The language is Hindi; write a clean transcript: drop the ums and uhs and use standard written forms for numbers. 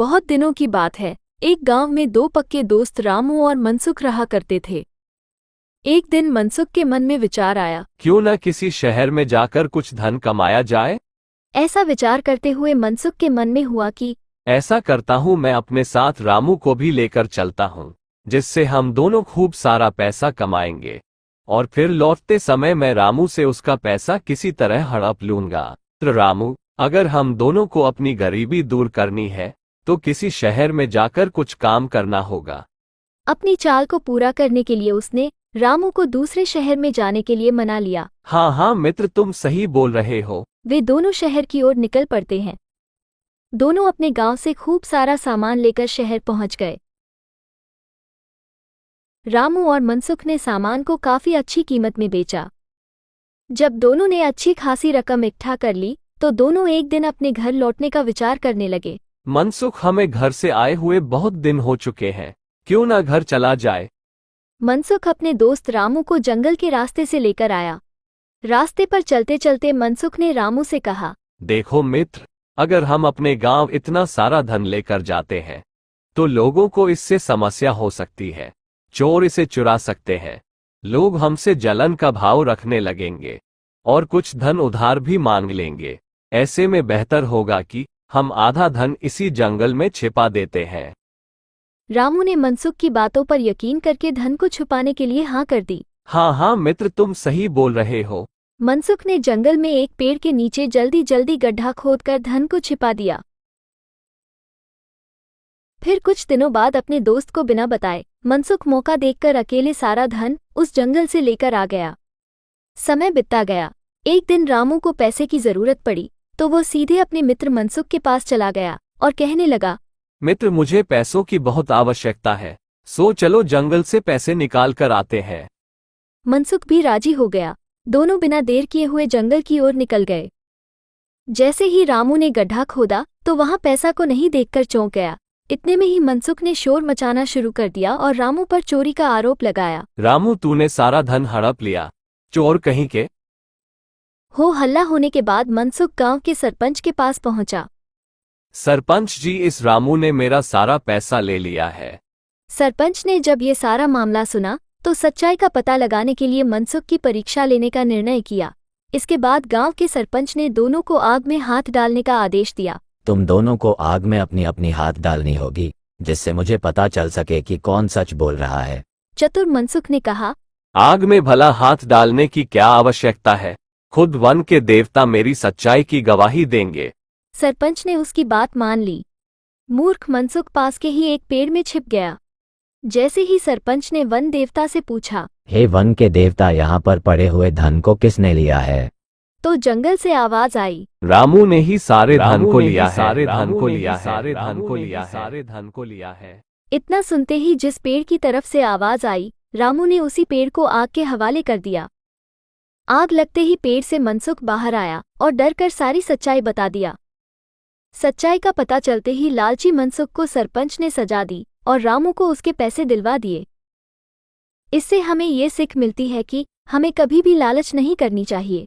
बहुत दिनों की बात है। एक गांव में दो पक्के दोस्त रामू और मनसुख रहा करते थे। एक दिन मनसुख के मन में विचार आया, क्यों न किसी शहर में जाकर कुछ धन कमाया जाए। ऐसा विचार करते हुए मनसुख के मन में हुआ कि ऐसा करता हूँ, मैं अपने साथ रामू को भी लेकर चलता हूँ, जिससे हम दोनों खूब सारा पैसा कमाएंगे और फिर लौटते समय मैं रामू से उसका पैसा किसी तरह हड़प लूंगा। तो रामू, अगर हम दोनों को अपनी गरीबी दूर करनी है तो किसी शहर में जाकर कुछ काम करना होगा। अपनी चाल को पूरा करने के लिए उसने रामू को दूसरे शहर में जाने के लिए मना लिया। हाँ हाँ मित्र, तुम सही बोल रहे हो। वे दोनों शहर की ओर निकल पड़ते हैं। दोनों अपने गांव से खूब सारा सामान लेकर शहर पहुंच गए। रामू और मनसुख ने सामान को काफी अच्छी कीमत में बेचा। जब दोनों ने अच्छी खासी रकम इकट्ठा कर ली तो दोनों एक दिन अपने घर लौटने का विचार करने लगे। मनसुख, हमें घर से आए हुए बहुत दिन हो चुके हैं, क्यों ना घर चला जाए। मनसुख अपने दोस्त रामू को जंगल के रास्ते से लेकर आया। रास्ते पर चलते चलते मनसुख ने रामू से कहा, देखो मित्र, अगर हम अपने गांव इतना सारा धन लेकर जाते हैं तो लोगों को इससे समस्या हो सकती है। चोर इसे चुरा सकते हैं, लोग हमसे जलन का भाव रखने लगेंगे और कुछ धन उधार भी मांग लेंगे। ऐसे में बेहतर होगा कि हम आधा धन इसी जंगल में छिपा देते हैं। रामू ने मनसुख की बातों पर यकीन करके धन को छुपाने के लिए हाँ कर दी। हाँ हाँ मित्र, तुम सही बोल रहे हो। मनसुख ने जंगल में एक पेड़ के नीचे जल्दी जल्दी गड्ढा खोदकर धन को छिपा दिया। फिर कुछ दिनों बाद अपने दोस्त को बिना बताए मनसुख मौका देखकर अकेले सारा धन उस जंगल से लेकर आ गया। समय बीतता गया। एक दिन रामू को पैसे की जरूरत पड़ी तो वो सीधे अपने मित्र मनसुख के पास चला गया और कहने लगा, मित्र, मुझे पैसों की बहुत आवश्यकता है, सो चलो जंगल से पैसे निकाल कर आते हैं। मनसुख भी राजी हो गया। दोनों बिना देर किए हुए जंगल की ओर निकल गए। जैसे ही रामू ने गड्ढा खोदा तो वहां पैसा को नहीं देखकर चौंक गया। इतने में ही मनसुख ने शोर मचाना शुरू कर दिया और रामू पर चोरी का आरोप लगाया। रामू, तूने सारा धन हड़प लिया, चोर कहीं के। हो हल्ला होने के बाद मनसुख गांव के सरपंच के पास पहुंचा। सरपंच जी, इस रामू ने मेरा सारा पैसा ले लिया है। सरपंच ने जब ये सारा मामला सुना तो सच्चाई का पता लगाने के लिए मनसुख की परीक्षा लेने का निर्णय किया। इसके बाद गांव के सरपंच ने दोनों को आग में हाथ डालने का आदेश दिया। तुम दोनों को आग में अपनी अपनी हाथ डालनी होगी, जिससे मुझे पता चल सके कि कौन सच बोल रहा है। चतुर मनसुख ने कहा, आग में भला हाथ डालने की क्या आवश्यकता है, खुद वन के देवता मेरी सच्चाई की गवाही देंगे। सरपंच ने उसकी बात मान ली। मूर्ख मनसुख पास के ही एक पेड़ में छिप गया। जैसे ही सरपंच ने वन देवता से पूछा, हे वन के देवता, यहाँ पर पड़े हुए धन को किसने लिया है? तो जंगल से आवाज आई, रामू ने ही सारे धन को लिया है, सारे धन को लिया है, सारे धन को लिया है, सारे धन को लिया है। इतना सुनते ही जिस पेड़ की तरफ से आवाज आई, रामू ने उसी पेड़ को आग के हवाले कर दिया। आग लगते ही पेड़ से मनसुख बाहर आया और डर कर सारी सच्चाई बता दिया। सच्चाई का पता चलते ही लालची मनसुख को सरपंच ने सजा दी और रामू को उसके पैसे दिलवा दिए। इससे हमें ये सीख मिलती है कि हमें कभी भी लालच नहीं करनी चाहिए।